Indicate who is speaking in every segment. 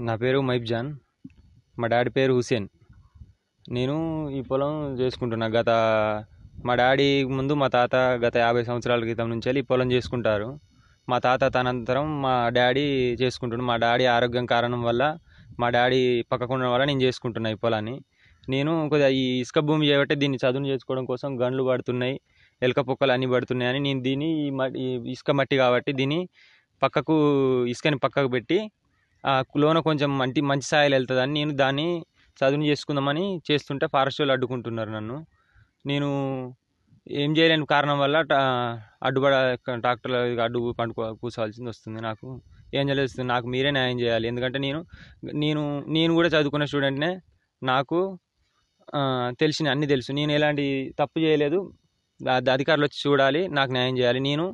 Speaker 1: నా పేరు మైబ్జాన్, మా డాడీ పేరు హుసేన్. నేను ఈ పొలం చేసుకుంటున్నా. మా డాడీ ముందు మా తాత గత 50 సంవత్సరాల క్రితం నుంచి ఈ పొలం చేసుకుంటారు. మా తాత తనంతరం మా డాడీ చేసుకుంటున్నాడు. మా డాడీ ఆరోగ్యం కారణం వల్ల మా డాడీ పక్కకుండడం వల్ల నేను చేసుకుంటున్నా ఈ పొలాన్ని. నేను కొద్దిగా ఈ ఇసుక భూమి చేయబట్టి దీన్ని చదును చేసుకోవడం కోసం గన్లు పడుతున్నాయి, ఎలక పొక్కలు అన్నీ పడుతున్నాయని నేను దీన్ని ఈ ఇసుక మట్టి కాబట్టి దీన్ని ఇసుకని పక్కకు పెట్టి లోన కొంచెం మంచి సాయిల్ వెళ్తుందని నేను దాన్ని చదును చేసుకుందామని చేస్తుంటే ఫారెస్ట్ వాళ్ళు అడ్డుకుంటున్నారు నన్ను. నేను ఏం చేయలేని కారణం వల్ల ట్రాక్టర్ల అడ్డు కూర్చోవాల్సింది వస్తుంది. నాకు ఏం చేయలేదు, నాకు మీరే న్యాయం చేయాలి. ఎందుకంటే నేను కూడా చదువుకున్న స్టూడెంట్నే, నాకు అన్నీ తెలుసు. నేను ఎలాంటి తప్పు చేయలేదు. అధికారులు వచ్చి చూడాలి, నాకు న్యాయం చేయాలి. నేను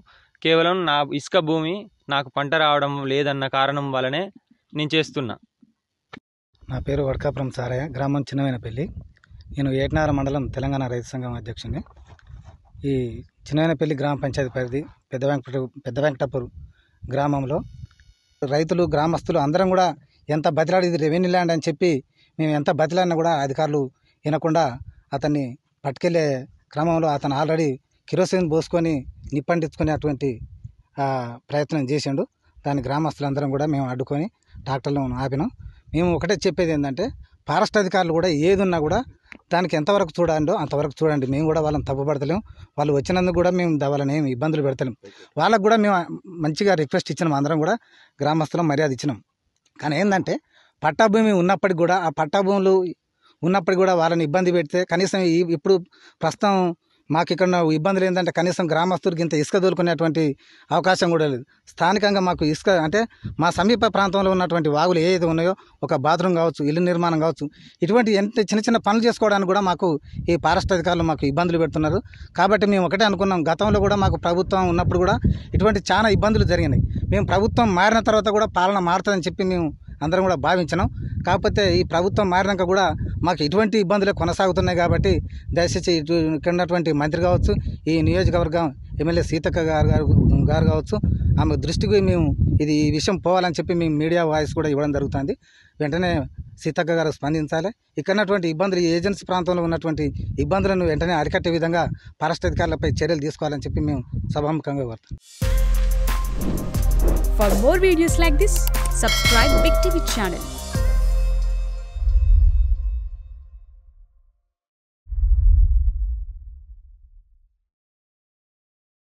Speaker 1: కేవలం నా ఇసుక భూమి నాకు పంట రావడం లేదన్న కారణం వల్లనే నేను చేస్తున్నా.
Speaker 2: నా పేరు వడకాపురం సారయ్య, గ్రామం చిన్నవేనపల్లి. నేను ఏటనార మండలం తెలంగాణ రైతు సంఘం అధ్యక్షుని. ఈ చిన్నవేనపల్లి గ్రామ పంచాయతీ పరిధి పెద్ద వెంకటాపూర్ గ్రామంలో రైతులు, గ్రామస్తులు అందరం కూడా ఎంత బతిలాడి ఇది రెవెన్యూ ల్యాండ్ అని చెప్పి మేము ఎంత బతిలాడినా కూడా అధికారులు వినకుండా అతన్ని పట్టుకెళ్లే క్రమంలో అతను ఆల్రెడీ కిరోసిన్ పోసుకొని నిప్పంటించుకునేటువంటి ప్రయత్నం చేసిండు. దాని గ్రామస్తులందరం కూడా మేము అడ్డుకొని ట్రాక్టర్లను ఆపినాం. మేము ఒకటే చెప్పేది ఏంటంటే, ఫారెస్ట్ అధికారులు కూడా ఏదున్నా కూడా దానికి ఎంతవరకు చూడాలో అంతవరకు చూడండి. మేము కూడా వాళ్ళని తప్పుపడతలేము. వాళ్ళు వచ్చినందుకు కూడా మేము వాళ్ళని ఏమి ఇబ్బందులు పెడతలేము. వాళ్ళకు కూడా మేము మంచిగా రిక్వెస్ట్ ఇచ్చినాం, అందరం కూడా గ్రామస్తులం మర్యాద ఇచ్చినాం. కానీ ఏంటంటే, పట్టాభూమి ఉన్నప్పటికి కూడా ఆ పట్టాభూములు ఉన్నప్పటికి కూడా వాళ్ళని ఇబ్బంది పెడితే కనీసం ఇప్పుడు ప్రస్తుతం మాకు ఇక్కడ ఇబ్బందులు ఏంటంటే కనీసం గ్రామస్తుడికి ఇంత ఇసుక దొరుకునేటువంటి అవకాశం కూడా లేదు. స్థానికంగా మాకు ఇసుక అంటే మా సమీప ప్రాంతంలో ఉన్నటువంటి వాగులు ఏదైతే ఉన్నాయో, ఒక బాత్రూమ్ కావచ్చు, ఇల్లు నిర్మాణం కావచ్చు, ఇటువంటి చిన్న చిన్న పనులు చేసుకోవడానికి కూడా మాకు ఈ ఫారెస్ట్ అధికారులు మాకు ఇబ్బందులు పెడుతున్నారు. కాబట్టి మేము ఒకటే అనుకున్నాం, గతంలో కూడా మాకు ప్రభుత్వం ఉన్నప్పుడు కూడా ఇటువంటి చాలా ఇబ్బందులు జరిగినాయి. మేము ప్రభుత్వం మారిన తర్వాత కూడా పాలన మారుతుందని చెప్పి మేము అందరం కూడా భావించినాం. కాకపోతే ఈ ప్రభుత్వం మారినాక కూడా మాకు ఇటువంటి ఇబ్బందులే కొనసాగుతున్నాయి. కాబట్టి దయచేసి ఇక్కడ ఉన్నటువంటి మంత్రి కావచ్చు, ఈ నియోజకవర్గం ఎమ్మెల్యే సీతక్క గారు కావచ్చు, ఆమె దృష్టికి మేము ఈ విషయం పోవాలని చెప్పి మేము మీడియా వాయిస్ కూడా ఇవ్వడం జరుగుతుంది. వెంటనే సీతక్క గారు స్పందించాలి. ఇక్కడ ఉన్నటువంటి ఇబ్బందులు, ఈ ఏజెన్సీ ప్రాంతంలో ఉన్నటువంటి ఇబ్బందులను వెంటనే అరికట్టే విధంగా ఫారెస్ట్ అధికారులపై చర్యలు తీసుకోవాలని చెప్పి మేము సభాముఖంగా కోరుతాం.
Speaker 3: For more videos like this, subscribe Big TV channel.